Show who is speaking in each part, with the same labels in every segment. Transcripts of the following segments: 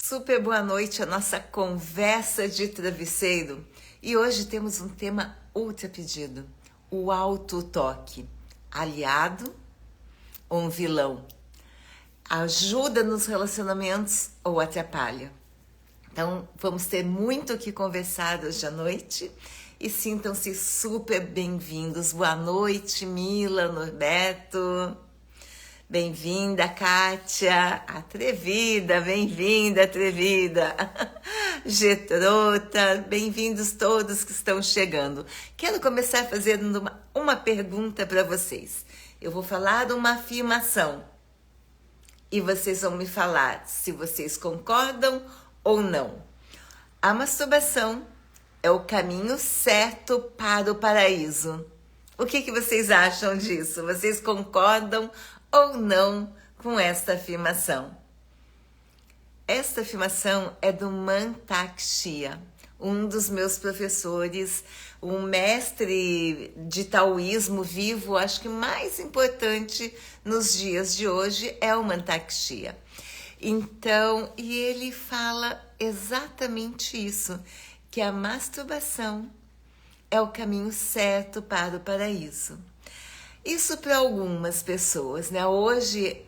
Speaker 1: Super boa noite, a nossa conversa de travesseiro. E hoje temos um tema ultra pedido: o autotoque. Aliado ou um vilão? Ajuda nos relacionamentos ou atrapalha? Então, vamos ter muito o que conversar hoje à noite e sintam-se super bem-vindos. Boa noite, Mila, Norberto. Bem-vinda, Kátia, atrevida, bem-vinda, atrevida. Getrota, bem-vindos todos que estão chegando. Quero começar fazendo uma pergunta para vocês. Eu vou falar uma afirmação e vocês vão me falar se vocês concordam ou não. A masturbação é o caminho certo para o paraíso. O que vocês acham disso? Vocês concordam ou não com esta afirmação? Esta afirmação é do Mantak Chia, um dos meus professores, um mestre de taoísmo vivo, acho que mais importante nos dias de hoje é o Mantak Chia. Então, e ele fala exatamente isso, que a masturbação é o caminho certo para o paraíso. Isso para algumas pessoas, né? Hoje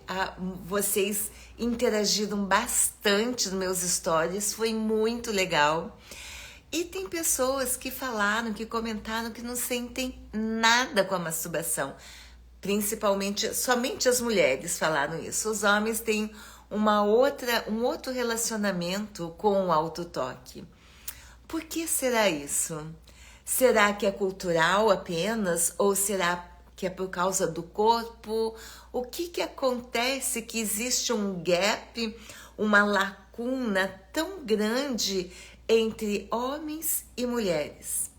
Speaker 1: vocês interagiram bastante nos meus stories, foi muito legal. E tem pessoas que falaram, que comentaram que não sentem nada com a masturbação. Principalmente, somente as mulheres falaram isso. Os homens têm um outro relacionamento com o autotoque. Por que será isso? Será que é cultural apenas? Ou será que é por causa do corpo? O que acontece que existe um gap, uma lacuna tão grande entre homens e mulheres?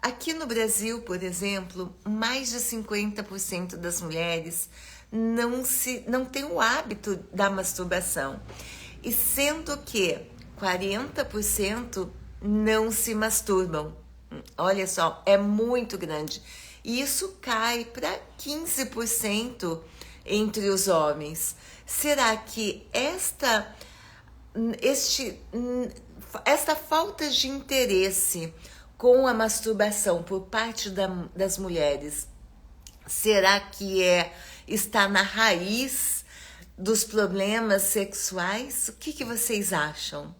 Speaker 1: Aqui no Brasil, por exemplo, mais de 50% das mulheres não tem o hábito da masturbação. E sendo que 40% não se masturbam. Olha só, é muito grande. E isso cai para 15% entre os homens. Será que esta falta de interesse com a masturbação por parte das mulheres, será que está na raiz dos problemas sexuais? O que vocês acham?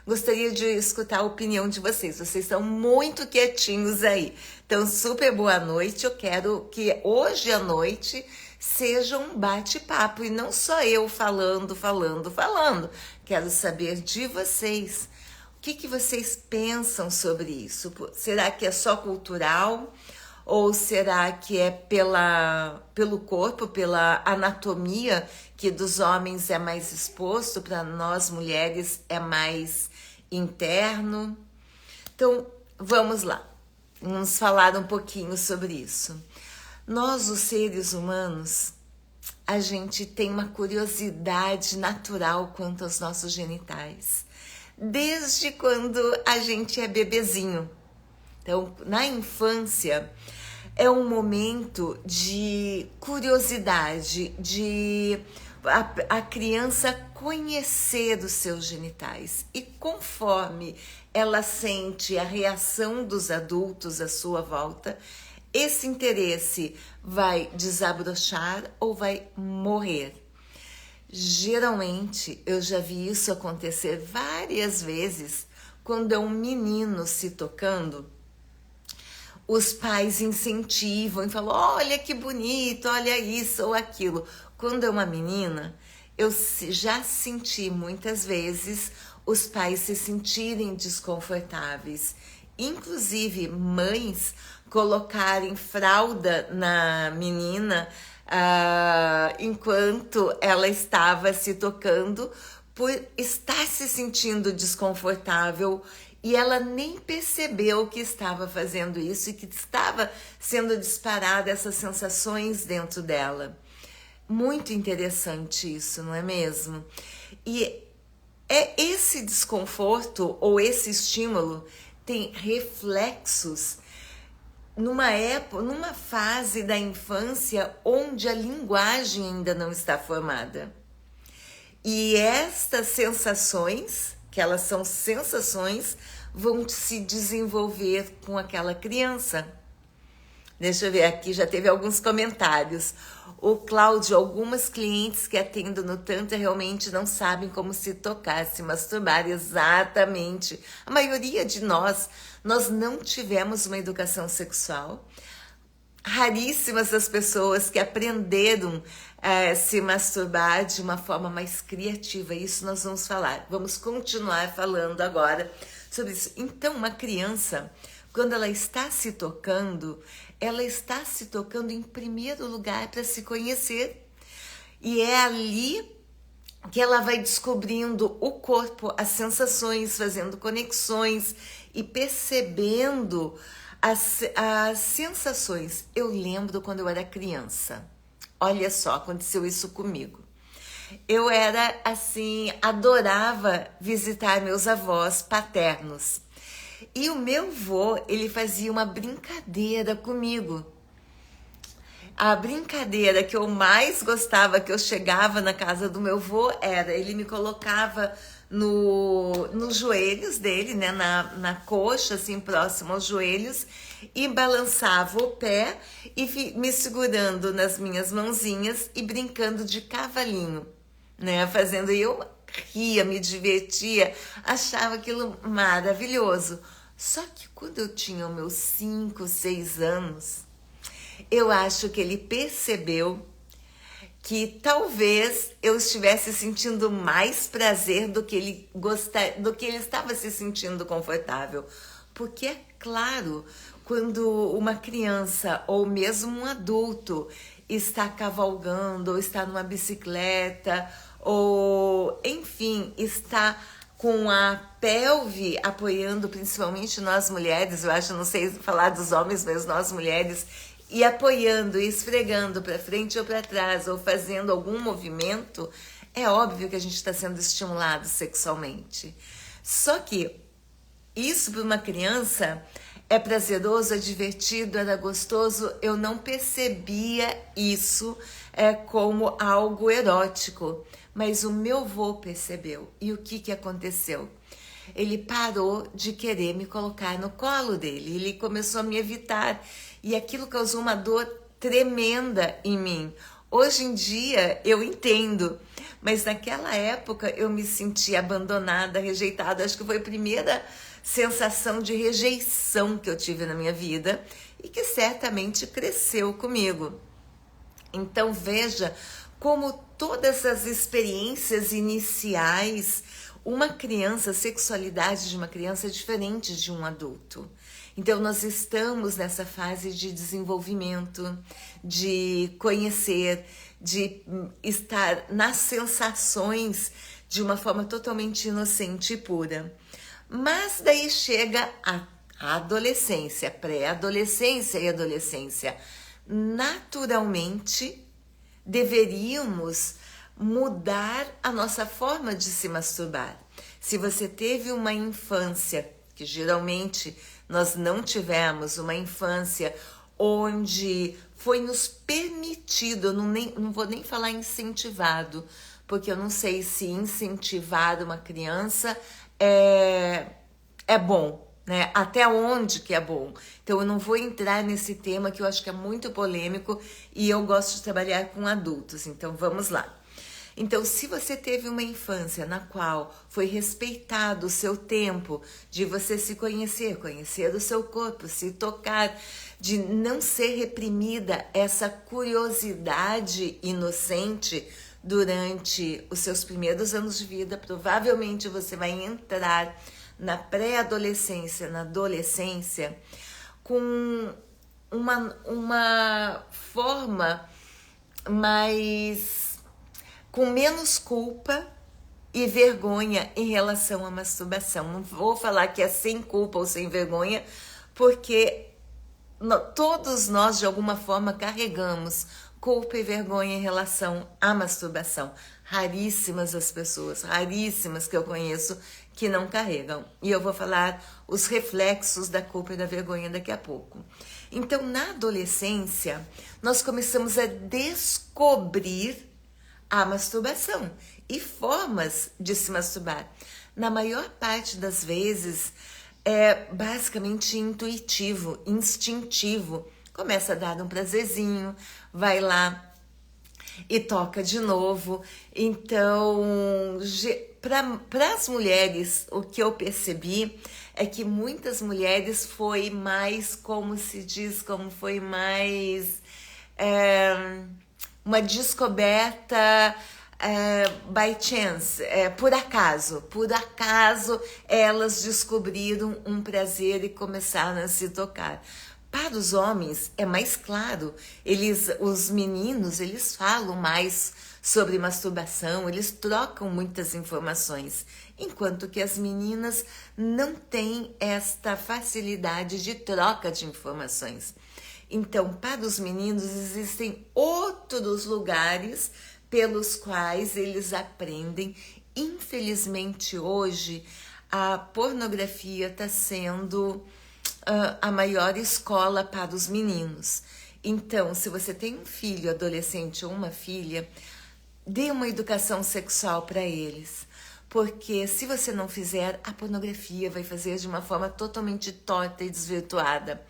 Speaker 1: Gostaria de escutar a opinião de vocês. Vocês estão muito quietinhos aí. Então, super boa noite. Eu quero que hoje à noite seja um bate-papo e não só eu falando. Quero saber de vocês. O que vocês pensam sobre isso? Será que é só cultural? Ou será que é pelo corpo, pela anatomia, que dos homens é mais exposto, para nós mulheres é mais interno? Então, vamos lá. Vamos falar um pouquinho sobre isso. Nós, os seres humanos, a gente tem uma curiosidade natural quanto aos nossos genitais. Desde quando a gente é bebezinho. Então, na infância, é um momento de curiosidade, de a criança conhecer os seus genitais. E conforme ela sente a reação dos adultos à sua volta, esse interesse vai desabrochar ou vai morrer. Geralmente, eu já vi isso acontecer várias vezes quando é um menino se tocando. Os pais incentivam e falam: olha que bonito, olha isso ou aquilo. Quando é uma menina, eu já senti muitas vezes os pais se sentirem desconfortáveis. Inclusive, mães colocarem fralda na menina enquanto ela estava se tocando, por estar se sentindo desconfortável. E ela nem percebeu que estava fazendo isso e que estava sendo disparada essas sensações dentro dela. Muito interessante isso, não é mesmo? E esse desconforto ou esse estímulo tem reflexos numa fase da infância onde a linguagem ainda não está formada. E estas sensações, que elas são sensações, vão se desenvolver com aquela criança. Deixa eu ver aqui, já teve alguns comentários. O Cláudio, algumas clientes que atendo no Tantra realmente não sabem como se tocar, se masturbar. Exatamente. A maioria de nós não tivemos uma educação sexual. Raríssimas as pessoas que aprenderam se masturbar de uma forma mais criativa. Isso nós vamos falar. Vamos continuar falando agora sobre isso. Então, uma criança, quando ela está se tocando em primeiro lugar para se conhecer. E é ali que ela vai descobrindo o corpo, as sensações, fazendo conexões e percebendo as sensações. Eu lembro quando eu era criança. Olha só, aconteceu isso comigo. Eu era assim, adorava visitar meus avós paternos. E o meu vô, ele fazia uma brincadeira comigo. A brincadeira que eu mais gostava, que eu chegava na casa do meu vô, ele me colocava nos joelhos dele, né, na coxa, assim, próximo aos joelhos, e balançava o pé e me segurando nas minhas mãozinhas e brincando de cavalinho, né, fazendo, e eu ria, me divertia, achava aquilo maravilhoso. Só que quando eu tinha os meus 5, 6 anos, eu acho que ele percebeu que talvez eu estivesse sentindo mais prazer do que ele estava se sentindo confortável. Porque é claro, quando uma criança ou mesmo um adulto está cavalgando, ou está numa bicicleta, ou enfim, está com a pelve apoiando, principalmente nós mulheres, eu acho, não sei falar dos homens, mas nós mulheres, e apoiando, e esfregando para frente ou para trás, ou fazendo algum movimento, é óbvio que a gente está sendo estimulado sexualmente. Só que isso para uma criança é prazeroso, é divertido, era gostoso. Eu não percebia isso como algo erótico, mas o meu vô percebeu. E o que aconteceu? Ele parou de querer me colocar no colo dele, ele começou a me evitar, e aquilo causou uma dor tremenda em mim. Hoje em dia eu entendo, mas naquela época eu me senti abandonada, rejeitada. Acho que foi a primeira sensação de rejeição que eu tive na minha vida e que certamente cresceu comigo. Então veja como todas as experiências iniciais, uma criança, a sexualidade de uma criança é diferente de um adulto. Então nós estamos nessa fase de desenvolvimento, de conhecer, de estar nas sensações de uma forma totalmente inocente e pura. Mas daí chega a adolescência, pré-adolescência e adolescência. Naturalmente, deveríamos mudar a nossa forma de se masturbar. Se você teve uma infância, que geralmente nós não tivemos uma infância onde foi nos permitido, eu não vou nem falar incentivado, porque eu não sei se incentivar uma criança é bom, né? Até onde que é bom? Então eu não vou entrar nesse tema que eu acho que é muito polêmico e eu gosto de trabalhar com adultos, então vamos lá. Então, se você teve uma infância na qual foi respeitado o seu tempo de você se conhecer o seu corpo, se tocar, de não ser reprimida essa curiosidade inocente durante os seus primeiros anos de vida, provavelmente você vai entrar na pré-adolescência, na adolescência, com uma forma com menos culpa e vergonha em relação à masturbação. Não vou falar que é sem culpa ou sem vergonha, porque todos nós, de alguma forma, carregamos culpa e vergonha em relação à masturbação. Raríssimas as pessoas, raríssimas que eu conheço que não carregam. E eu vou falar os reflexos da culpa e da vergonha daqui a pouco. Então, na adolescência, nós começamos a descobrir a masturbação. e formas de se masturbar. Na maior parte das vezes é basicamente intuitivo, instintivo. Começa a dar um prazerzinho, vai lá e toca de novo. Então, para as mulheres, o que eu percebi é que muitas mulheres foi mais, como se diz, como foi mais uma descoberta by chance, por acaso elas descobriram um prazer e começaram a se tocar. Para os homens é mais claro, os meninos, eles falam mais sobre masturbação, eles trocam muitas informações, enquanto que as meninas não têm esta facilidade de troca de informações. Então, para os meninos existem outros lugares pelos quais eles aprendem. Infelizmente hoje a pornografia está sendo a maior escola para os meninos. Então, se você tem um filho adolescente ou uma filha, dê uma educação sexual para eles. Porque se você não fizer, a pornografia vai fazer de uma forma totalmente torta e desvirtuada.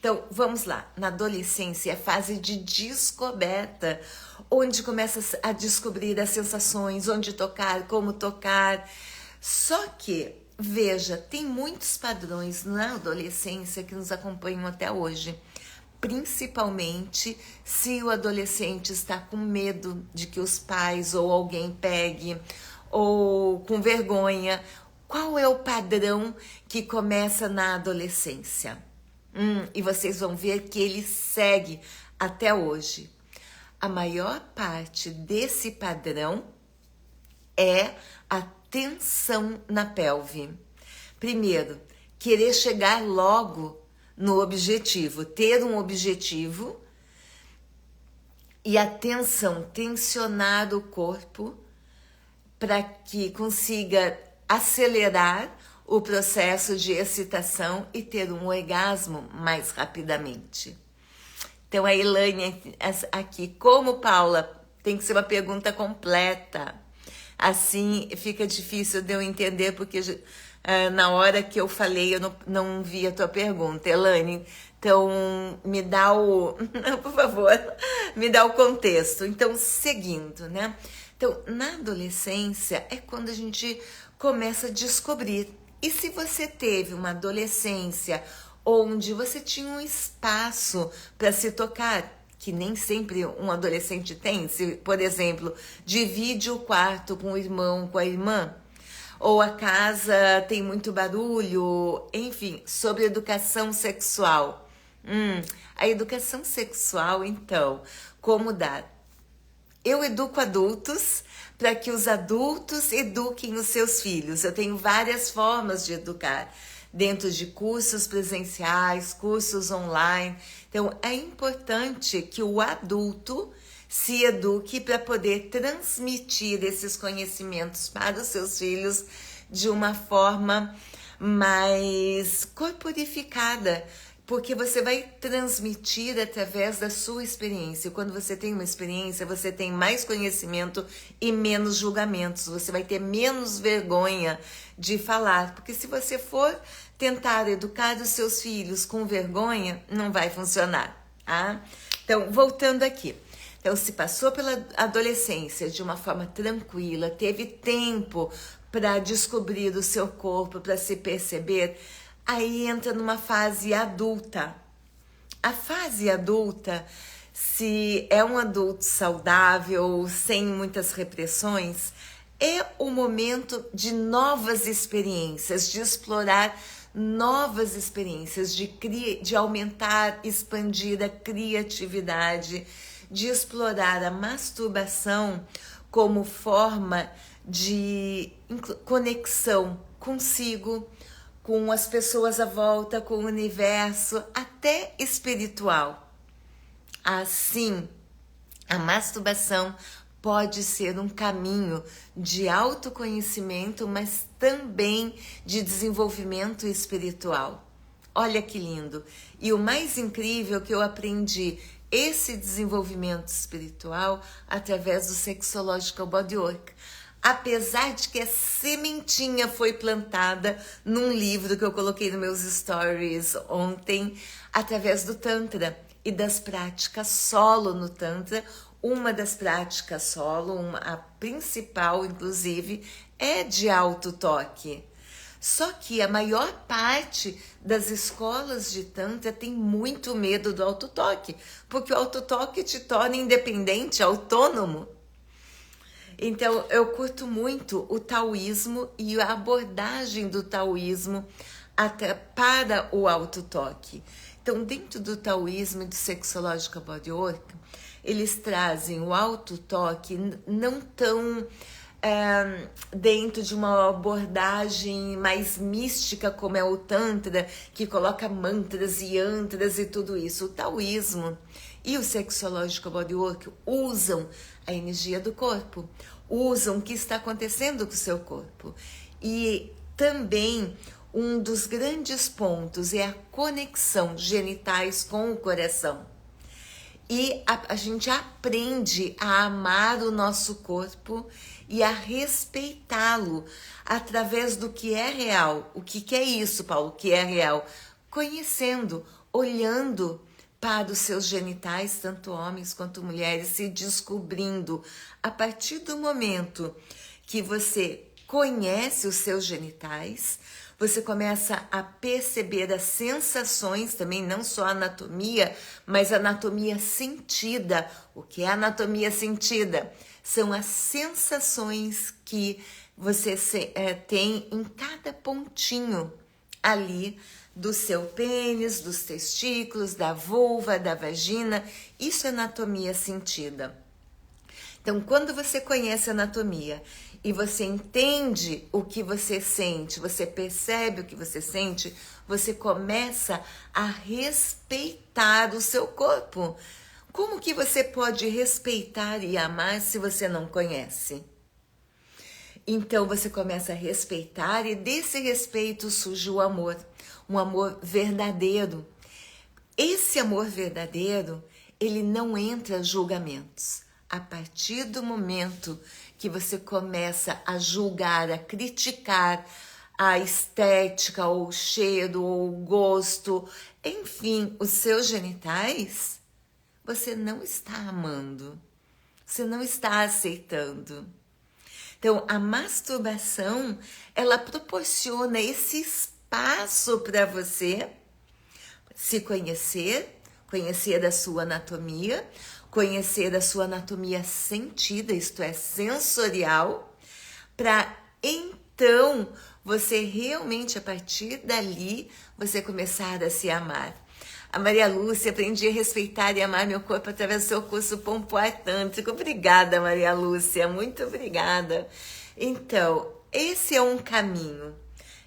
Speaker 1: Então, vamos lá. Na adolescência é a fase de descoberta, onde começa a descobrir as sensações, onde tocar, como tocar. Só que, veja, tem muitos padrões na adolescência que nos acompanham até hoje. Principalmente se o adolescente está com medo de que os pais ou alguém pegue, ou com vergonha. Qual é o padrão que começa na adolescência? E vocês vão ver que ele segue até hoje. A maior parte desse padrão é a tensão na pelve. Primeiro, querer chegar logo no objetivo, ter um objetivo e a tensão, tensionar o corpo para que consiga acelerar o processo de excitação e ter um orgasmo mais rapidamente. Então, a Elaine aqui, como Paula, tem que ser uma pergunta completa. Assim, fica difícil de eu entender, porque na hora que eu falei, eu não vi a tua pergunta, Elaine. Então, me dá por favor, me dá o contexto. Então, seguindo, né? Então, na adolescência é quando a gente começa a descobrir. E se você teve uma adolescência onde você tinha um espaço para se tocar, que nem sempre um adolescente tem, se, por exemplo, divide o quarto com o irmão, com a irmã, ou a casa tem muito barulho, enfim, sobre educação sexual. A educação sexual, então, como dar? Eu educo adultos para que os adultos eduquem os seus filhos. Eu tenho várias formas de educar, dentro de cursos presenciais, cursos online. Então, é importante que o adulto se eduque para poder transmitir esses conhecimentos para os seus filhos de uma forma mais corporificada, porque você vai transmitir através da sua experiência. Quando você tem uma experiência, você tem mais conhecimento e menos julgamentos. Você vai ter menos vergonha de falar. Porque se você for tentar educar os seus filhos com vergonha, não vai funcionar. Tá? Então, voltando aqui. Então, se passou pela adolescência de uma forma tranquila, teve tempo para descobrir o seu corpo, para se perceber, aí entra numa fase adulta. A fase adulta, se é um adulto saudável, sem muitas repressões, é o momento de novas experiências, de explorar novas experiências, de aumentar, expandir a criatividade, de explorar a masturbação como forma de conexão consigo, com as pessoas à volta, com o universo, até espiritual. Assim, a masturbação pode ser um caminho de autoconhecimento, mas também de desenvolvimento espiritual. Olha que lindo! E o mais incrível é que eu aprendi esse desenvolvimento espiritual através do Sexological Bodywork. apesar de que a sementinha foi plantada num livro que eu coloquei nos meus stories ontem, através do Tantra e das práticas solo no Tantra. Uma das práticas solo, a principal inclusive, é de autotoque. Só que a maior parte das escolas de Tantra tem muito medo do autotoque, porque o autotoque te torna independente, autônomo. Então, eu curto muito o taoísmo e a abordagem do taoísmo até para o autotoque. Então, dentro do taoísmo e do Sexological Bodywork, eles trazem o autotoque não tão dentro de uma abordagem mais mística como é o Tantra, que coloca mantras e yantras e tudo isso. O taoísmo e o Sexological Bodywork usam a energia do corpo, usam o que está acontecendo com o seu corpo. E também um dos grandes pontos é a conexão genitais com o coração. E a gente aprende a amar o nosso corpo e a respeitá-lo através do que é real. O que é isso, Paulo? O que é real? Conhecendo, olhando para os seus genitais, tanto homens quanto mulheres, se descobrindo. A partir do momento que você conhece os seus genitais, você começa a perceber as sensações também, não só a anatomia, mas a anatomia sentida. O que é anatomia sentida? São as sensações que você tem em cada pontinho ali do seu pênis, dos testículos, da vulva, da vagina. Isso é anatomia sentida. Então, quando você conhece a anatomia e você entende o que você sente, você percebe o que você sente, você começa a respeitar o seu corpo. Como que você pode respeitar e amar se você não conhece? Então você começa a respeitar e desse respeito surge o amor, um amor verdadeiro. Esse amor verdadeiro, ele não entra em julgamentos. A partir do momento que você começa a julgar, a criticar a estética, ou o cheiro, ou o gosto, enfim, os seus genitais, você não está amando, você não está aceitando. Então, a masturbação, ela proporciona esse espaço para você se conhecer, conhecer a sua anatomia, conhecer a sua anatomia sentida, isto é, sensorial, para então você realmente, a partir dali, você começar a se amar. A Maria Lúcia, aprendi a respeitar e amar meu corpo através do seu curso Pompoar Tântrico. Obrigada, Maria Lúcia, muito obrigada. Então, esse é um caminho.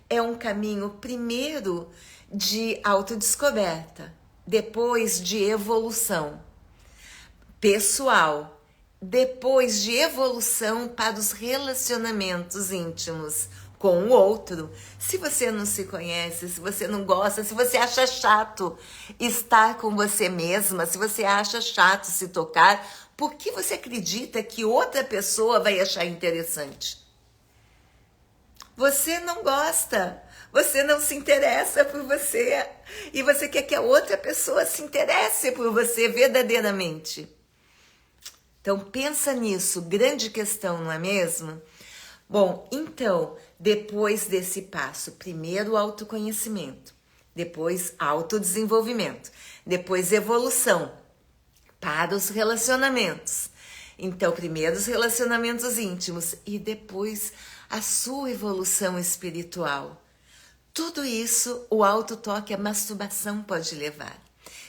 Speaker 1: É um caminho, primeiro, de autodescoberta, depois de evolução pessoal, depois de evolução para os relacionamentos íntimos com o outro. Se você não se conhece, se você não gosta, se você acha chato estar com você mesma, se você acha chato se tocar, por que você acredita que outra pessoa vai achar interessante? Você não gosta, você não se interessa por você e você quer que a outra pessoa se interesse por você verdadeiramente. Então, pensa nisso, grande questão, não é mesmo? Bom, então, depois desse passo, primeiro autoconhecimento, depois autodesenvolvimento, depois evolução para os relacionamentos. Então, primeiro os relacionamentos íntimos e depois a sua evolução espiritual. Tudo isso, o autotoque, a masturbação pode levar.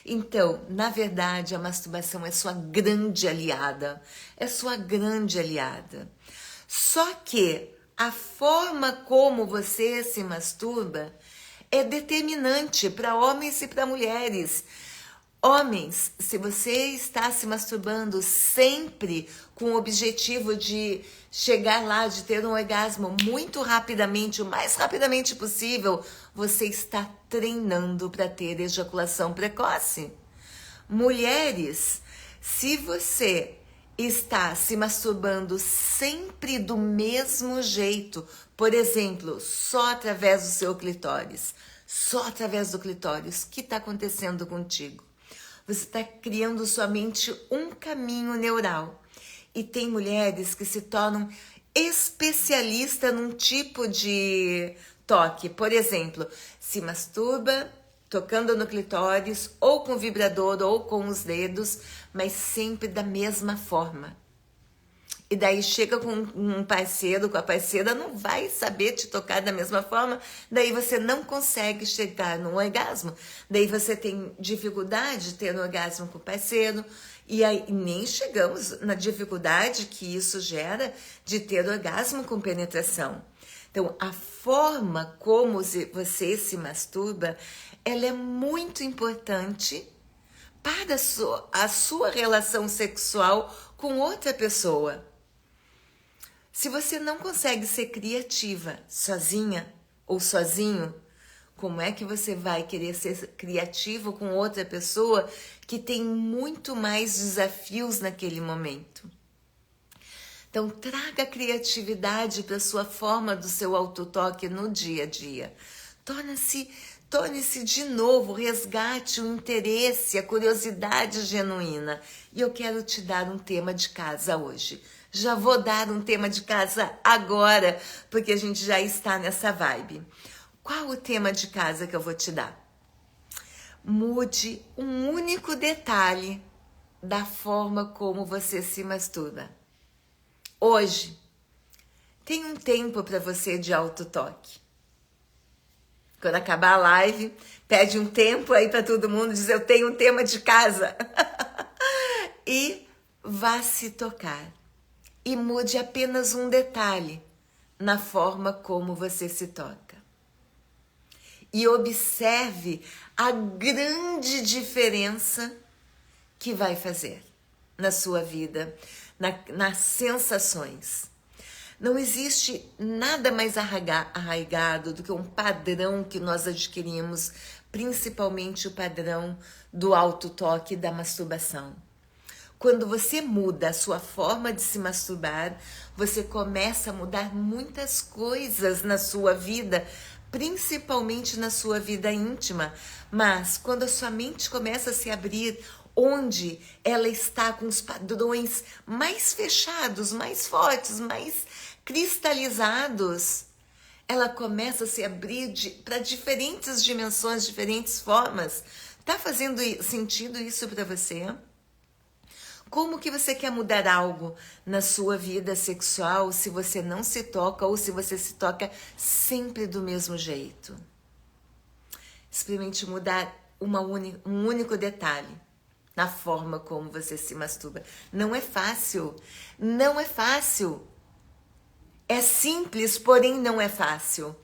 Speaker 1: Então, na verdade, a masturbação é sua grande aliada. É sua grande aliada. Só que a forma como você se masturba é determinante para homens e para mulheres. Homens, se você está se masturbando sempre com o objetivo de chegar lá, de ter um orgasmo muito rapidamente, o mais rapidamente possível, você está treinando para ter ejaculação precoce. Mulheres, se você está se masturbando sempre do mesmo jeito, por exemplo, só através do seu clitóris, só através do clitóris, o que está acontecendo contigo? Você está criando somente um caminho neural. E tem mulheres que se tornam especialistas num tipo de toque. Por exemplo, se masturba tocando no clitóris, ou com vibrador, ou com os dedos, mas sempre da mesma forma. E daí chega com um parceiro, com a parceira, não vai saber te tocar da mesma forma, daí você não consegue chegar no orgasmo, daí você tem dificuldade de ter um orgasmo com o parceiro, e aí nem chegamos na dificuldade que isso gera de ter orgasmo com penetração. Então, a forma como você se masturba, ela é muito importante para a sua relação sexual com outra pessoa. Se você não consegue ser criativa sozinha ou sozinho, como é que você vai querer ser criativo com outra pessoa que tem muito mais desafios naquele momento? Então, traga criatividade para a sua forma do seu autotoque no dia a dia. Torne-se de novo, resgate o interesse, a curiosidade genuína. E eu quero te dar um tema de casa hoje. Já vou dar um tema de casa agora, porque a gente já está nessa vibe. Qual o tema de casa que eu vou te dar? Mude um único detalhe da forma como você se masturba. Hoje, tem um tempo para você de autotoque. Quando acabar a live, pede um tempo aí para todo mundo, diz: eu tenho um tema de casa. E vá se tocar. E mude apenas um detalhe na forma como você se toca. E observe a grande diferença que vai fazer na sua vida, nas sensações. Não existe nada mais arraigado do que um padrão que nós adquirimos, principalmente o padrão do autotoque e da masturbação. Quando você muda a sua forma de se masturbar, você começa a mudar muitas coisas na sua vida, principalmente na sua vida íntima. Mas quando a sua mente começa a se abrir, onde ela está com os padrões mais fechados, mais fortes, mais cristalizados, ela começa a se abrir para diferentes dimensões, diferentes formas. Tá fazendo sentido isso para você? Como que você quer mudar algo na sua vida sexual se você não se toca ou se você se toca sempre do mesmo jeito? Experimente mudar um único detalhe na forma como você se masturba. Não é fácil. Não é fácil. É simples, porém não é fácil.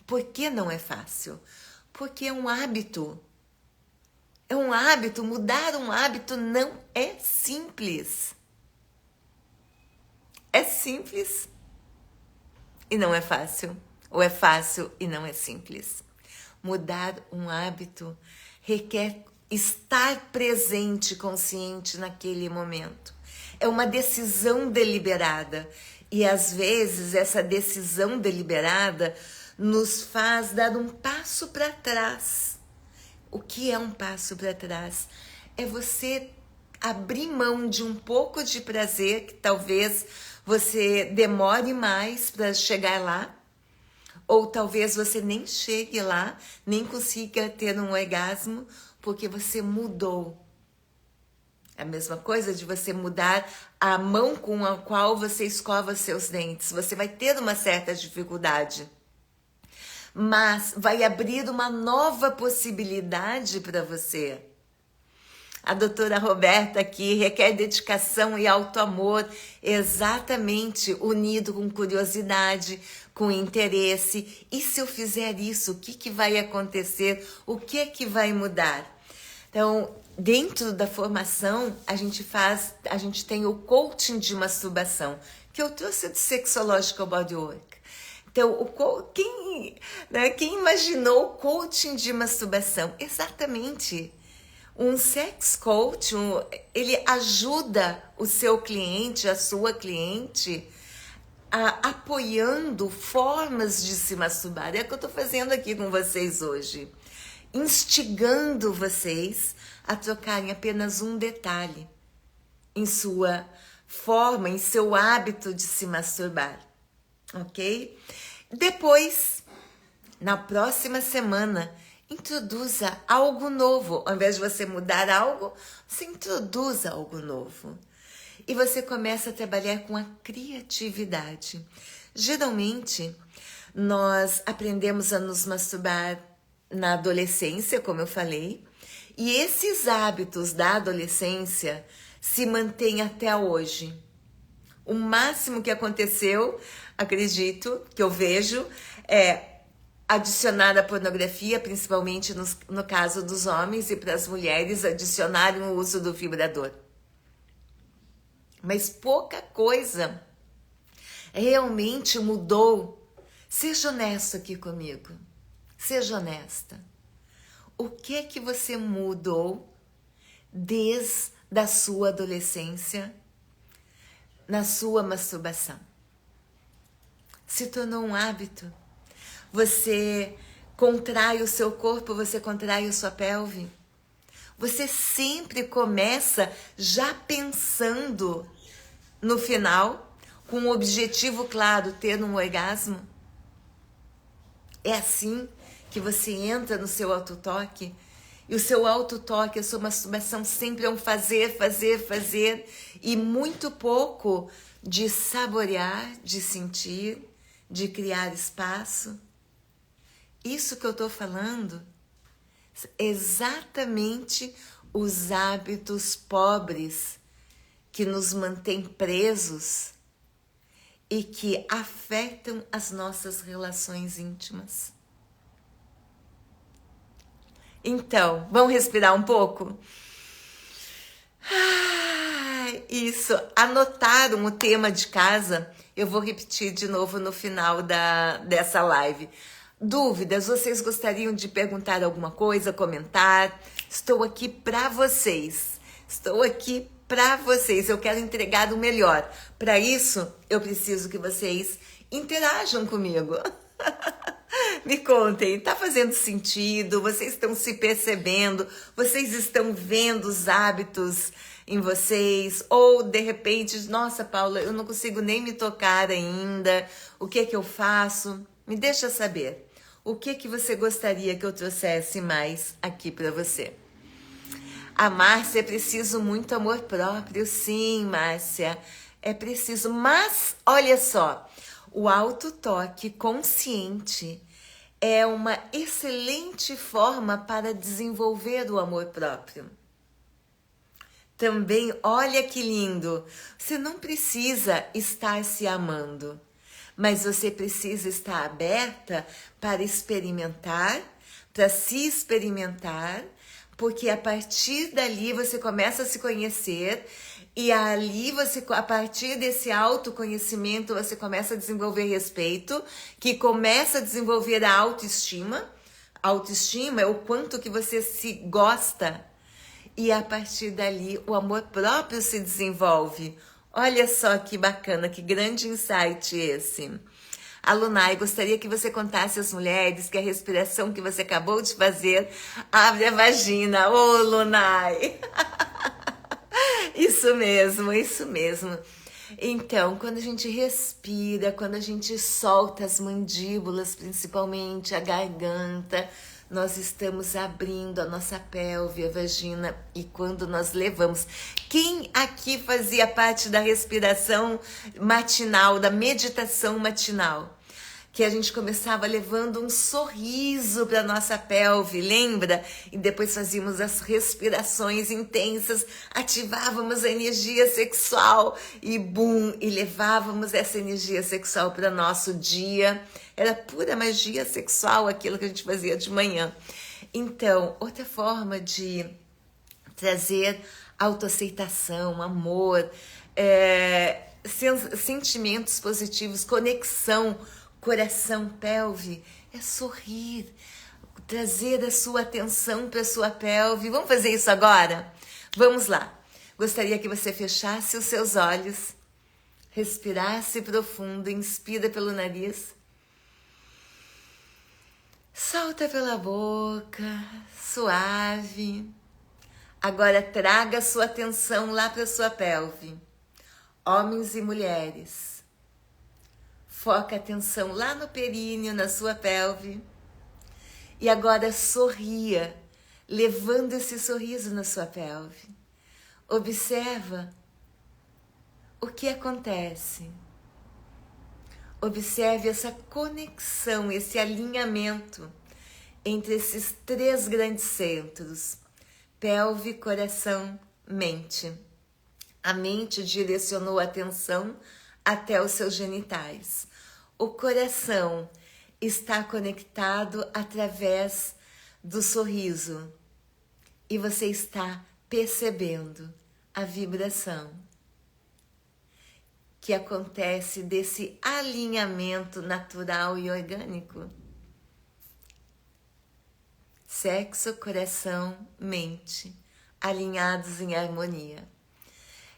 Speaker 1: Por que não é fácil? Porque é um hábito. É um hábito. Mudar um hábito não é simples. É simples e não é fácil. Ou é fácil e não é simples. Mudar um hábito requer estar presente, consciente naquele momento. É uma decisão deliberada. E às vezes essa decisão deliberada nos faz dar um passo para trás. O que é um passo para trás? É você abrir mão de um pouco de prazer, que talvez você demore mais para chegar lá, ou talvez você nem chegue lá, nem consiga ter um orgasmo, porque você mudou. É a mesma coisa de você mudar a mão com a qual você escova seus dentes. Você vai ter uma certa dificuldade, mas vai abrir uma nova possibilidade para você. A doutora Roberta aqui requer dedicação e autoamor, exatamente unido com curiosidade, com interesse. E se eu fizer isso, o que vai acontecer? O que é que vai mudar? Então, dentro da formação, a gente tem o coaching de masturbação, que eu trouxe do Sexological Bodywork. Então, quem imaginou o coaching de masturbação? Exatamente. Um sex coach, ele ajuda o seu cliente, a sua cliente, apoiando formas de se masturbar. É o que eu estou fazendo aqui com vocês hoje. Instigando vocês a trocarem apenas um detalhe em sua forma, em seu hábito de se masturbar. Ok? Depois, na próxima semana, introduza algo novo. Ao invés de você mudar algo, você introduza algo novo. E você começa a trabalhar com a criatividade. Geralmente, nós aprendemos a nos masturbar na adolescência, como eu falei, e esses hábitos da adolescência se mantêm até hoje. O máximo que aconteceu, acredito, que eu vejo, é adicionar a pornografia, principalmente no caso dos homens, e para as mulheres adicionarem o uso do vibrador. Mas pouca coisa realmente mudou. Seja honesto aqui comigo. Seja honesta. O que você mudou desde a sua adolescência na sua masturbação? Se tornou um hábito. Você contrai o seu corpo, você contrai a sua pelve. Você sempre começa já pensando no final, com um objetivo claro, ter um orgasmo. É assim que você entra no seu autotoque. E o seu autotoque, a sua masturbação sempre é um fazer, fazer, fazer. E muito pouco de saborear, de sentir, de criar espaço. Isso que eu estou falando, exatamente os hábitos pobres que nos mantêm presos e que afetam as nossas relações íntimas. Então, vamos respirar um pouco? Isso, anotaram o tema de casa? Eu vou repetir de novo no final dessa live. Dúvidas? Vocês gostariam de perguntar alguma coisa, comentar? Estou aqui para vocês. Estou aqui para vocês. Eu quero entregar o melhor. Para isso, eu preciso que vocês interajam comigo. Me contem, tá fazendo sentido? Vocês estão se percebendo? Vocês estão vendo os hábitos em vocês? Ou, de repente, nossa, Paula, eu não consigo nem me tocar ainda. O que eu faço? Me deixa saber. O que você gostaria que eu trouxesse mais aqui para você? A Márcia, é preciso muito amor próprio. Sim, Márcia, é preciso. Mas, olha só, o autotoque consciente é uma excelente forma para desenvolver o amor próprio. Também, olha que lindo, você não precisa estar se amando, mas você precisa estar aberta para experimentar, para se experimentar, porque a partir dali você começa a se conhecer e ali você, a partir desse autoconhecimento, você começa a desenvolver respeito, que começa a desenvolver a autoestima. A autoestima é o quanto que você se gosta. E a partir dali o amor próprio se desenvolve. Olha só que bacana, que grande insight esse. A Lunai, gostaria que você contasse às mulheres que a respiração que você acabou de fazer abre a vagina. Ô, Lunai! Isso mesmo, isso mesmo. Então, quando a gente respira, quando a gente solta as mandíbulas, principalmente a garganta, nós estamos abrindo a nossa pelve, a vagina, e quando nós levamos... Quem aqui fazia parte da respiração matinal, da meditação matinal? Que a gente começava levando um sorriso para nossa pelve, lembra? E depois fazíamos as respirações intensas, ativávamos a energia sexual e bum, e levávamos essa energia sexual para nosso dia. Era pura magia sexual aquilo que a gente fazia de manhã. Então, outra forma de trazer autoaceitação, amor, sentimentos positivos, conexão, coração, pelve, é sorrir. trazer a sua atenção para a sua pelve. Vamos fazer isso agora? Vamos lá. Gostaria que você fechasse os seus olhos, respirasse profundo, inspira pelo nariz, solta pela boca, suave. Agora traga a sua atenção lá para a sua pelve. Homens e mulheres, foca a atenção lá no períneo, na sua pelve. E agora sorria, levando esse sorriso na sua pelve. Observa o que acontece. Observe essa conexão, esse alinhamento entre esses 3 grandes centros: pelve, coração, mente. A mente direcionou a atenção até os seus genitais. O coração está conectado através do sorriso e você está percebendo a vibração que acontece desse alinhamento natural e orgânico. Sexo, coração, mente, alinhados em harmonia.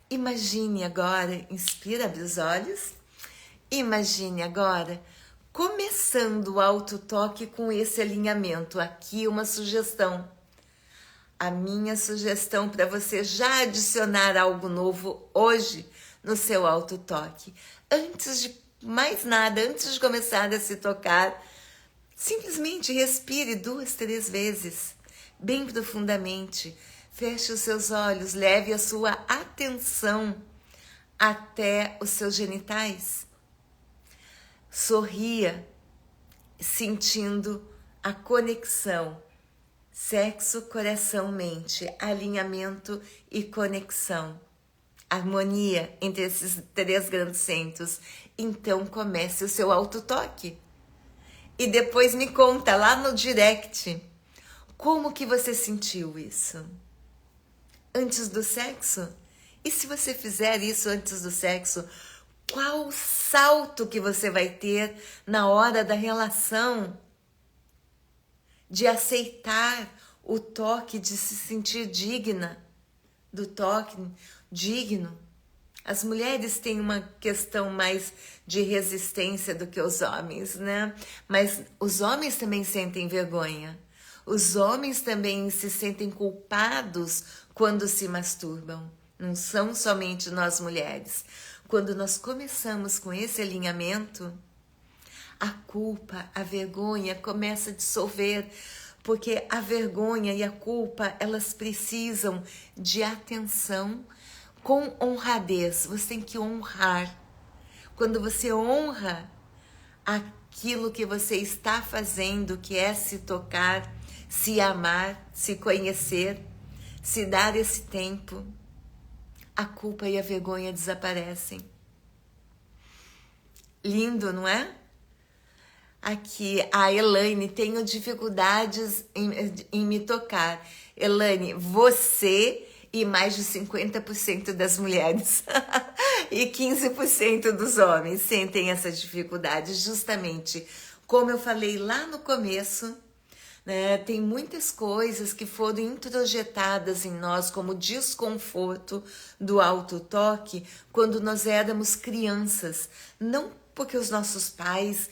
Speaker 1: Imagine agora, inspira, abre os olhos. Imagine agora começando o autotoque com esse alinhamento. Aqui uma sugestão. A minha sugestão para você já adicionar algo novo hoje no seu autotoque. Antes de mais nada, antes de começar a se tocar, simplesmente respire 2, 3 vezes, bem profundamente. Feche os seus olhos, leve a sua atenção até os seus genitais. Sorria, sentindo a conexão. Sexo, coração, mente, alinhamento e conexão. Harmonia entre esses 3 grandes centros. Então comece o seu autotoque. E depois me conta lá no direct como que você sentiu isso. Antes do sexo? E se você fizer isso antes do sexo, qual o salto que você vai ter na hora da relação? De aceitar o toque, de se sentir digna do toque digno. As mulheres têm uma questão mais de resistência do que os homens, né? Mas os homens também sentem vergonha. Os homens também se sentem culpados quando se masturbam. Não são somente nós mulheres. Quando nós começamos com esse alinhamento, a culpa, a vergonha começa a dissolver, porque a vergonha e a culpa, elas precisam de atenção com honradez. Você tem que honrar. Quando você honra aquilo que você está fazendo, que é se tocar, se amar, se conhecer, se dar esse tempo, a culpa e a vergonha desaparecem. Lindo, não é? Aqui, a Elaine, tenho dificuldades em me tocar. Elaine, você e mais de 50% das mulheres e 15% dos homens sentem essa dificuldade, justamente como eu falei lá no começo, né? Tem muitas coisas que foram introjetadas em nós como desconforto do autotoque quando nós éramos crianças, não porque os nossos pais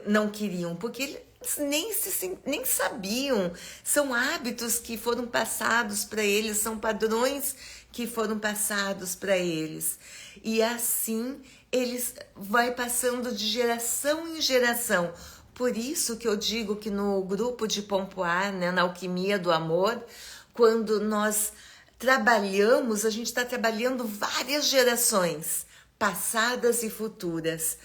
Speaker 1: não queriam, porque eles nem sabiam. São hábitos que foram passados para eles, são padrões que foram passados para eles. E assim eles vai passando de geração em geração. Por isso que eu digo que no grupo de Pompoar, né, na Alquimia do Amor, quando nós trabalhamos, a gente está trabalhando várias gerações, passadas e futuras.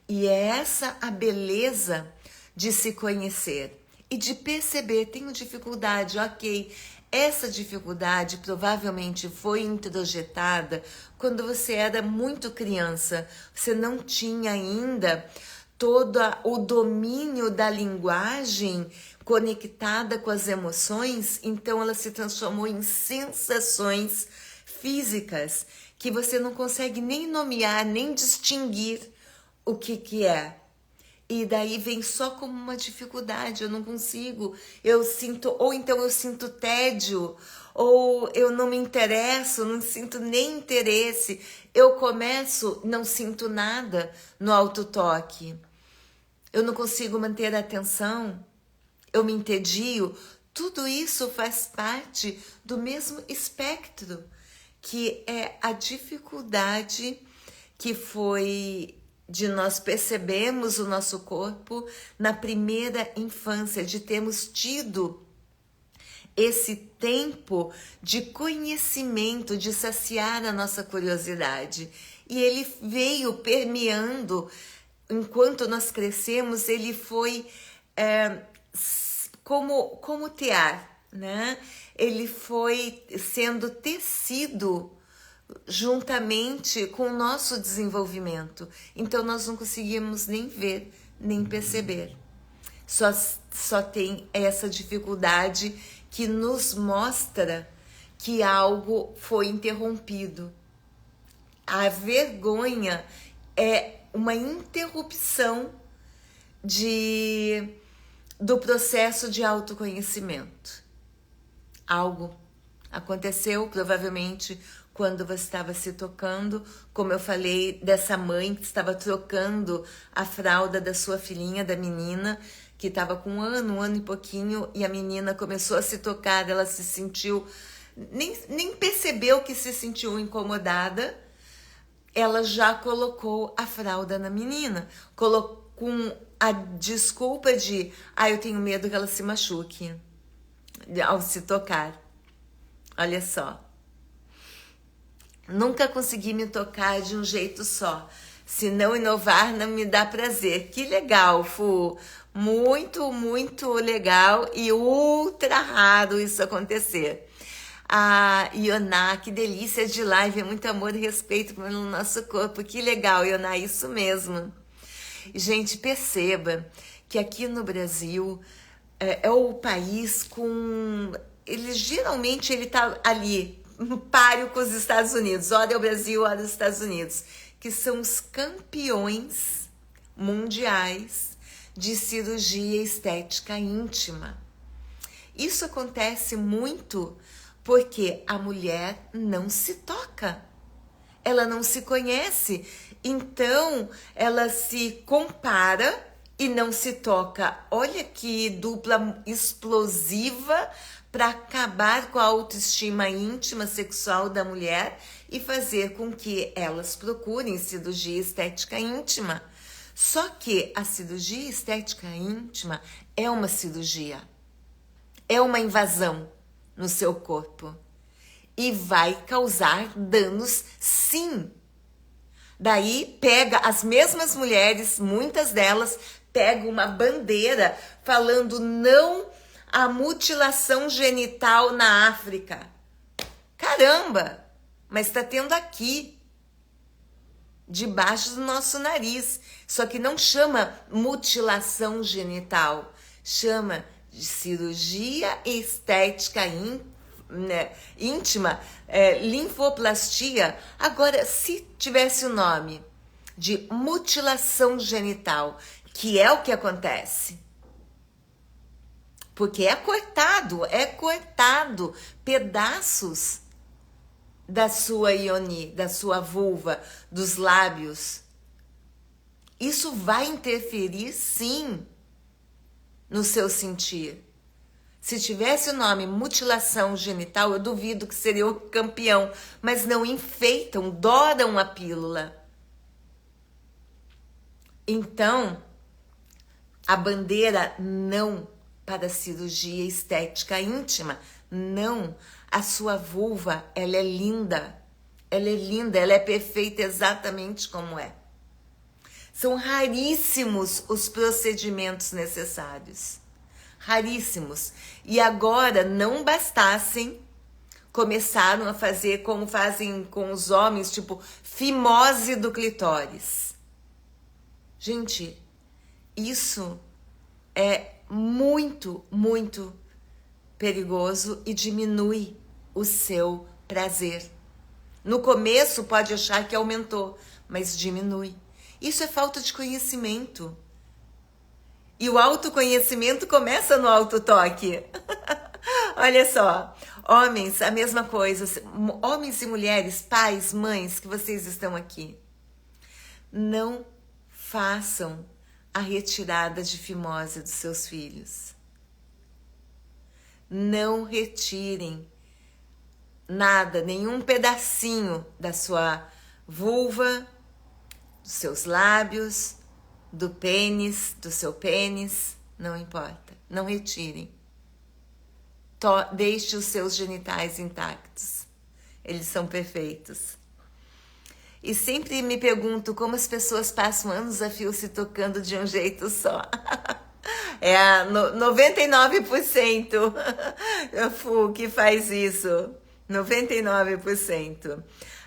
Speaker 1: E é essa a beleza de se conhecer e de perceber, tenho dificuldade, ok. Essa dificuldade provavelmente foi introjetada quando você era muito criança. Você não tinha ainda todo o domínio da linguagem conectada com as emoções, então ela se transformou em sensações físicas que você não consegue nem nomear, nem distinguir o que é. E daí vem só como uma dificuldade, eu não consigo, eu sinto, ou então eu sinto tédio, ou eu não me interesso, não sinto nem interesse. Eu começo, não sinto nada no autotoque. Eu não consigo manter a atenção, eu me entedio. Tudo isso faz parte do mesmo espectro, que é a dificuldade que foi de nós percebermos o nosso corpo na primeira infância, de termos tido esse tempo de conhecimento, de saciar a nossa curiosidade. E ele veio permeando, enquanto nós crescemos, ele foi como tear, né? Ele foi sendo tecido juntamente com o nosso desenvolvimento. Então nós não conseguimos nem ver, nem perceber. Só tem essa dificuldade que nos mostra que algo foi interrompido. A vergonha é uma interrupção do processo de autoconhecimento. Algo aconteceu, provavelmente, quando você estava se tocando, como eu falei, dessa mãe que estava trocando a fralda da sua filhinha, da menina, que estava com um ano e pouquinho, e a menina começou a se tocar, ela se sentiu, nem percebeu que se sentiu incomodada, ela já colocou a fralda na menina, com a desculpa de, eu tenho medo que ela se machuque ao se tocar. Olha só. Nunca consegui me tocar de um jeito só. Se não inovar, não me dá prazer. Que legal, Fu. Muito, muito legal e ultra raro isso acontecer. Ioná, que delícia de live. É muito amor e respeito pelo nosso corpo. Que legal, Ioná, isso mesmo. Gente, perceba que aqui no Brasil é o país com... Geralmente ele tá ali, no páreo com os Estados Unidos. Ora é o Brasil, ora os Estados Unidos. Que são os campeões mundiais de cirurgia estética íntima. Isso acontece muito porque a mulher não se toca. Ela não se conhece. Então, ela se compara e não se toca. Olha que dupla explosiva para acabar com a autoestima íntima sexual da mulher e fazer com que elas procurem cirurgia estética íntima. Só que a cirurgia estética íntima é uma cirurgia, é uma invasão no seu corpo e vai causar danos, sim. Daí pega as mesmas mulheres, muitas delas pegam uma bandeira falando não à mutilação genital na África. Caramba, mas está tendo aqui, debaixo do nosso nariz. Só que não chama mutilação genital, chama de cirurgia estética íntima, linfoplastia. Agora, se tivesse o nome de mutilação genital, que é o que acontece, porque é cortado pedaços da sua ioni, da sua vulva, dos lábios. Isso vai interferir, sim, no seu sentir. Se tivesse o nome mutilação genital, eu duvido que seria o campeão, mas não enfeitam, doram a pílula. Então, a bandeira não para a cirurgia estética íntima, não. A sua vulva, ela é linda, ela é perfeita exatamente como é. São raríssimos os procedimentos necessários. Raríssimos. E agora, não bastassem, começaram a fazer como fazem com os homens, tipo fimose do clitóris. Gente, isso é muito, muito perigoso e diminui o seu prazer. No começo pode achar que aumentou, mas diminui. Isso é falta de conhecimento. E o autoconhecimento começa no autotoque. Olha só, homens, a mesma coisa. Homens e mulheres, pais, mães, que vocês estão aqui. Não façam a retirada de fimose dos seus filhos. Não retirem nada, nenhum pedacinho da sua vulva, dos seus lábios, do pênis, do seu pênis, não importa. Não retirem. Deixe os seus genitais intactos. Eles são perfeitos. E sempre me pergunto como as pessoas passam anos a fio se tocando de um jeito só. É a 99% Fu que faz isso. 99%.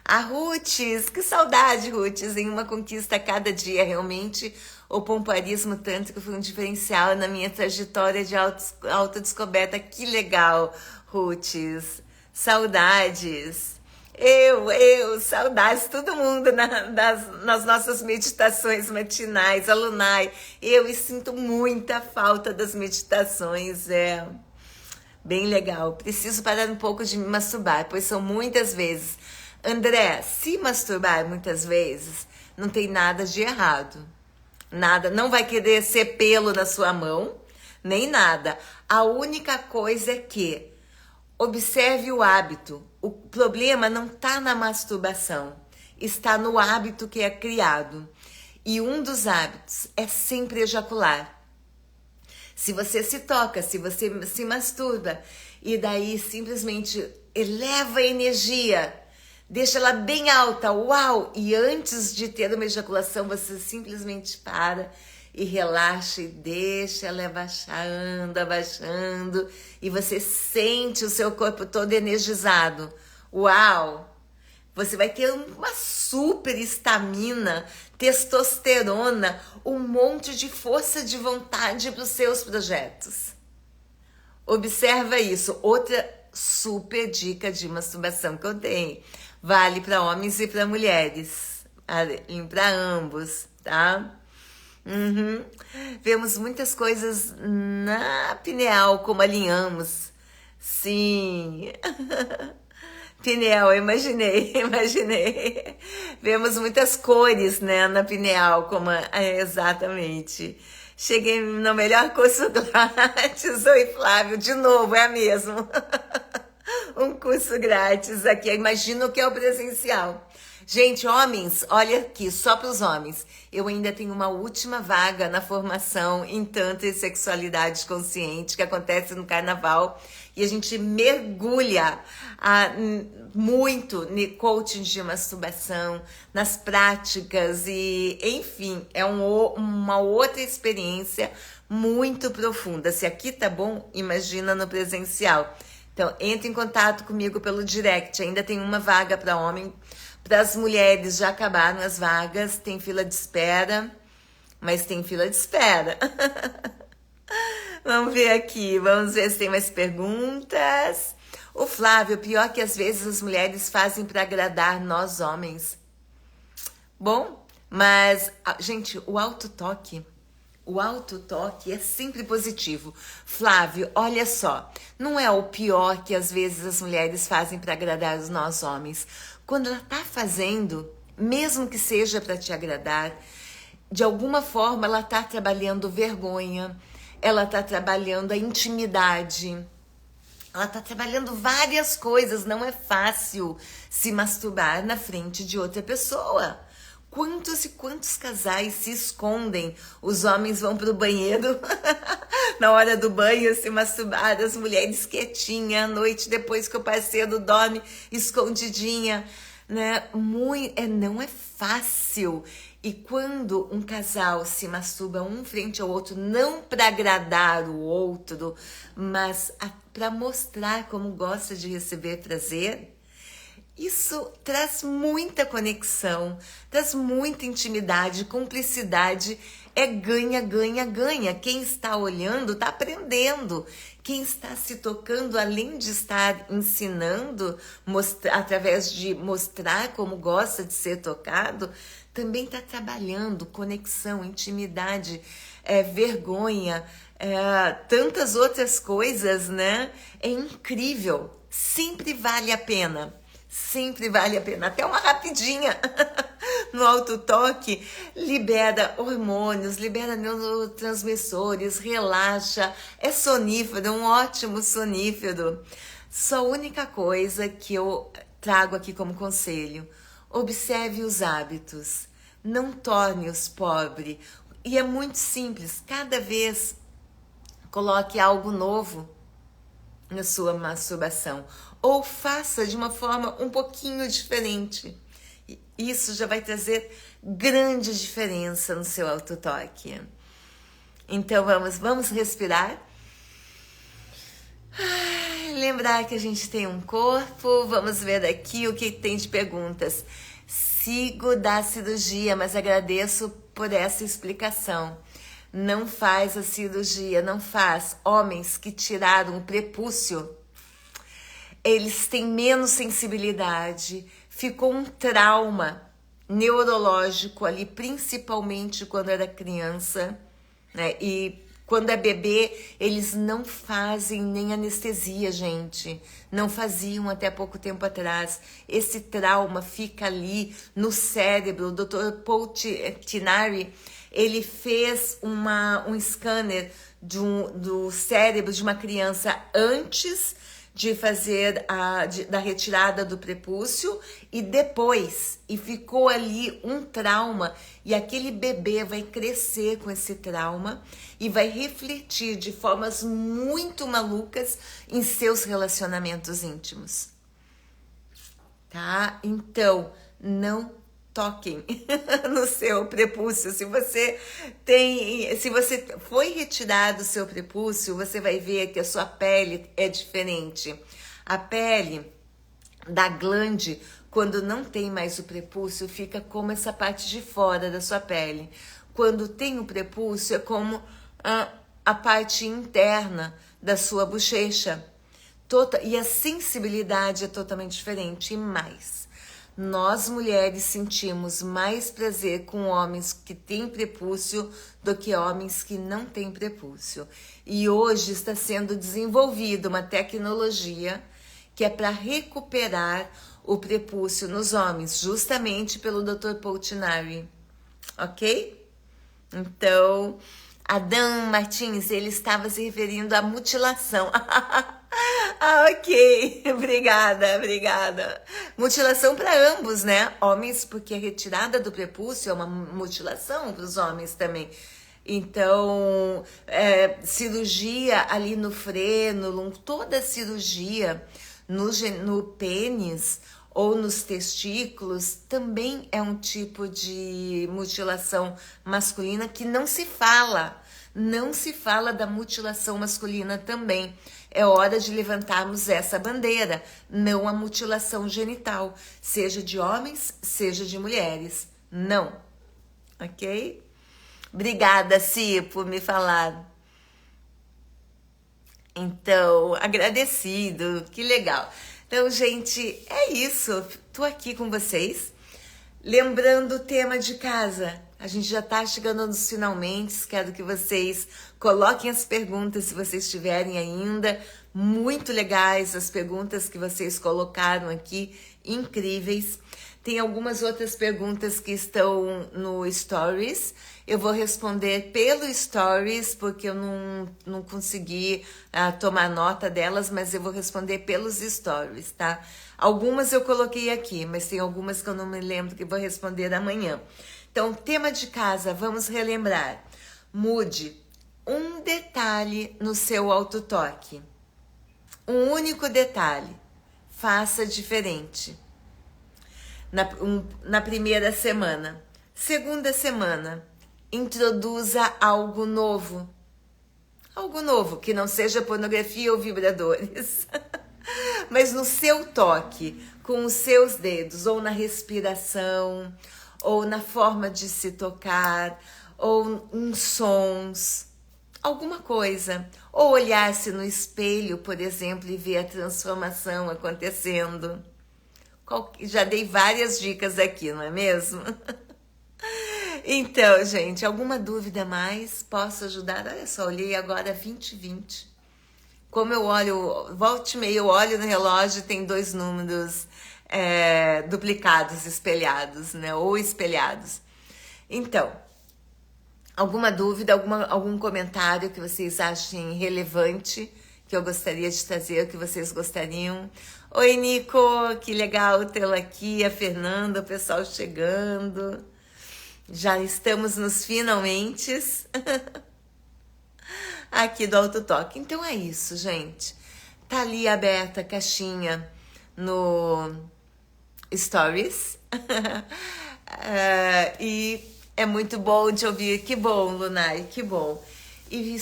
Speaker 1: A Roots, que saudade, Roots, em uma conquista a cada dia. Realmente, o pompoarismo tântrico foi um diferencial na minha trajetória de autodescoberta. Que legal, Roots. Saudades. Saudades, todo mundo nas nossas meditações matinais, alunai. E sinto muita falta das meditações, bem legal. Preciso parar um pouco de me masturbar, pois são muitas vezes. André, se masturbar muitas vezes, não tem nada de errado. Nada, não vai querer ser pelo na sua mão, nem nada. A única coisa é que observe o hábito. O problema não está na masturbação, está no hábito que é criado. E um dos hábitos é sempre ejacular. Se você se toca, se você se masturba, e daí simplesmente eleva a energia, deixa ela bem alta, uau! E antes de ter uma ejaculação, você simplesmente para e relaxa e deixa ela abaixando, e você sente o seu corpo todo energizado. Uau! Você vai ter uma super estamina, testosterona, um monte de força de vontade para os seus projetos. Observa isso. Outra super dica de masturbação que eu tenho. Vale para homens e para mulheres. Para ambos, tá? Vemos muitas coisas na pineal, como alinhamos. Sim. Pineal, imaginei. Vemos muitas cores, né, na pineal, como exatamente. Cheguei no melhor curso grátis. Oi, Flávio, de novo, é mesmo. Um curso grátis aqui. Imagino que é o presencial. Gente, homens, olha aqui, só para os homens. Eu ainda tenho uma última vaga na formação em Tantra e Sexualidade Consciente, que acontece no Carnaval. E a gente mergulha muito no coaching de masturbação, nas práticas e, enfim, é uma outra experiência muito profunda. Se aqui tá bom, imagina no presencial. Então, entre em contato comigo pelo direct. Ainda tem uma vaga para homem. Para as mulheres já acabaram as vagas. Tem fila de espera. Mas tem fila de espera. Vamos ver aqui. Vamos ver se tem mais perguntas. O Flávio, pior que às vezes as mulheres fazem para agradar nós homens. Bom, mas, gente, o autotoque é sempre positivo. Flávio, olha só, não é o pior que às vezes as mulheres fazem para agradar os nós homens. Quando ela tá fazendo, mesmo que seja para te agradar, de alguma forma ela tá trabalhando vergonha, ela tá trabalhando a intimidade, ela tá trabalhando várias coisas. Não é fácil se masturbar na frente de outra pessoa. Quantos e quantos casais se escondem? Os homens vão pro banheiro na hora do banho se masturbar, as mulheres quietinha à noite depois que o parceiro dorme escondidinha, né? Não é fácil. E quando um casal se masturba um frente ao outro, não para agradar o outro, mas para mostrar como gosta de receber prazer, isso traz muita conexão, traz muita intimidade, cumplicidade. É ganha, ganha, ganha. Quem está olhando está aprendendo. Quem está se tocando, além de estar ensinando, através de mostrar como gosta de ser tocado, também está trabalhando conexão, intimidade. vergonha, tantas outras coisas, né? É incrível, sempre vale a pena. Sempre vale a pena, até uma rapidinha no autotoque libera hormônios, libera neurotransmissores, relaxa, é sonífero, um ótimo sonífero. Só a única coisa que eu trago aqui como conselho, observe os hábitos, não torne-os pobres. E é muito simples, cada vez coloque algo novo na sua masturbação, ou faça de uma forma um pouquinho diferente. Isso já vai trazer grande diferença no seu autotoque. Então vamos respirar. Lembrar que a gente tem um corpo. Vamos ver aqui o que tem de perguntas. Sigo da cirurgia, mas agradeço por essa explicação. Não faz a cirurgia, não faz. Homens que tiraram o prepúcio, eles têm menos sensibilidade, ficou um trauma neurológico ali, principalmente quando era criança, né? E quando é bebê, eles não fazem nem anestesia, gente. Não faziam até pouco tempo atrás. Esse trauma fica ali no cérebro. O Dr. Paul Tinari, ele fez um scanner do cérebro de uma criança antes de fazer da retirada do prepúcio e depois, e ficou ali um trauma, e aquele bebê vai crescer com esse trauma e vai refletir de formas muito malucas em seus relacionamentos íntimos, tá? Então, não toquem no seu prepúcio. Se você foi retirado o seu prepúcio, você vai ver que a sua pele é diferente. A pele da glande, quando não tem mais o prepúcio, fica como essa parte de fora da sua pele. Quando tem o prepúcio, é como a parte interna da sua bochecha. E a sensibilidade é totalmente diferente. E mais, nós mulheres sentimos mais prazer com homens que têm prepúcio do que homens que não têm prepúcio. E hoje está sendo desenvolvida uma tecnologia que é para recuperar o prepúcio nos homens, justamente pelo Dr. Paul Tinari, ok? Então, Adam Martins, ele estava se referindo à mutilação. Ok, obrigada. Mutilação para ambos, né? Homens, porque a retirada do prepúcio é uma mutilação para os homens também. Então, cirurgia ali no frênulo, toda cirurgia no pênis ou nos testículos também é um tipo de mutilação masculina que não se fala. Não se fala da mutilação masculina também. É hora de levantarmos essa bandeira, não a mutilação genital, seja de homens, seja de mulheres. Não. Ok? Obrigada, Si, por me falar. Então, agradecido, que legal. Então, gente, é isso. Tô aqui com vocês. Lembrando o tema de casa, a gente já tá chegando nos finalmente. Quero que vocês coloquem as perguntas, se vocês tiverem ainda. Muito legais as perguntas que vocês colocaram aqui, incríveis. Tem algumas outras perguntas que estão no Stories. Eu vou responder pelo Stories, porque eu não consegui tomar nota delas, mas eu vou responder pelos Stories, tá? Algumas eu coloquei aqui, mas tem algumas que eu não me lembro que vou responder amanhã. Então, tema de casa, vamos relembrar. Mude um detalhe no seu autotoque. Um único detalhe. Faça diferente. Na primeira semana. Segunda semana, introduza algo novo. Algo novo, que não seja pornografia ou vibradores. Mas no seu toque, com os seus dedos, ou na respiração, ou na forma de se tocar, ou em sons, alguma coisa. Ou olhar-se no espelho, por exemplo, e ver a transformação acontecendo. Já dei várias dicas aqui, não é mesmo? Então, gente, alguma dúvida mais? Posso ajudar? Olha só, olhei agora 2020. Como eu olho, volta e meia, eu olho no relógio e tem 2 números duplicados, espelhados, né? Ou espelhados. Então, alguma dúvida, algum comentário que vocês achem relevante, que eu gostaria de trazer, que vocês gostariam? Oi, Nico, que legal tê-la aqui, a Fernanda, o pessoal chegando. Já estamos nos finalmente aqui do Autotoque. Então é isso, gente. Tá ali aberta a caixinha no Stories. E é muito bom de ouvir. Que bom, Lunai, que bom. E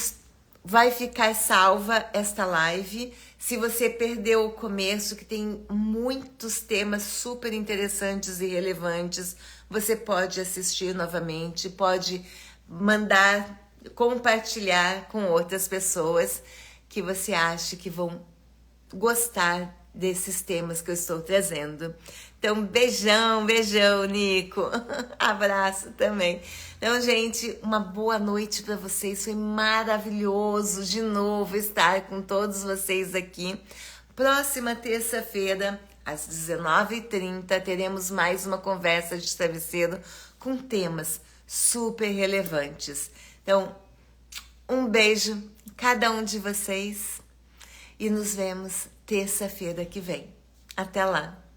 Speaker 1: vai ficar salva esta live. Se você perdeu o começo, que tem muitos temas super interessantes e relevantes, você pode assistir novamente, pode mandar, compartilhar com outras pessoas que você acha que vão gostar desses temas que eu estou trazendo. Então, beijão, beijão, Nico. Abraço também. Então, gente, uma boa noite para vocês. Foi maravilhoso de novo estar com todos vocês aqui. Próxima terça-feira, às 19h30, teremos mais uma conversa de travesseiro com temas super relevantes. Então, um beijo em cada um de vocês e nos vemos terça-feira que vem. Até lá!